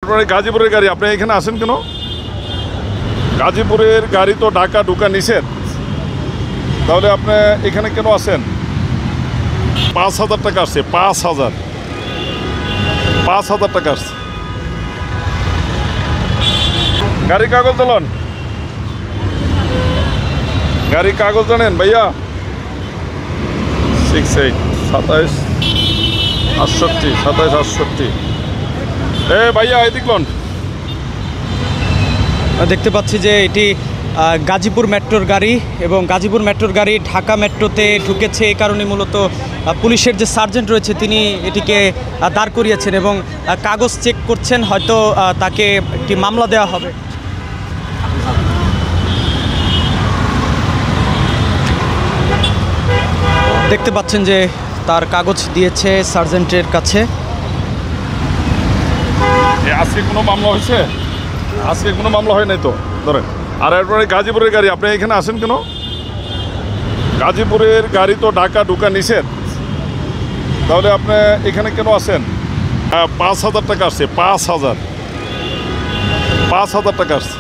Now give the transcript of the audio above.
আপনার গাজীপুরের গাড়ি, আপনি এখানে আসেন কেন? গাজীপুরের গাড়ি তো ঢাকা ঢুকা নিষেধ, তাহলে আপনি এখানে কেন আসেন? 5,000 টাকা আসছে, 5,000 টাকা আসছে। গাড়ি কাগজ চালান, গাড়ি কাগজ জানেন ভাইয়া? 68 27 68 27 68। ভাইয়া এদিক লন। দেখতে পাচ্ছি যে এটি গাজীপুর মেট্রোর গাড়ি এবং গাজীপুর মেট্রোর গাড়ি ঢাকা মেট্রোতে ঢুকেছে। এই কারণে মূলত পুলিশের যে সার্জেন্ট রয়েছে তিনি এটিকে দাঁড় করিয়েছেন এবং কাগজ চেক করছেন, হয়তো তাকে একটি মামলা দেওয়া হবে। দেখতে পাচ্ছেন যে তার কাগজ দিয়েছে সার্জেন্টের কাছে। আজকে কোনো মামলা হয়েছে? আজকে কোনো মামলা হয় নাই তো, ধরেন। আর এরপরে গাজীপুরের গাড়ি, আপনি এখানে আসেন কেন? গাজীপুরের গাড়ি তো ঢাকা ঢুকা নিষেধ, তাহলে আপনি এখানে কেন আসেন? 5,000 টাকা আসছে, 5,000 টাকা আসছে।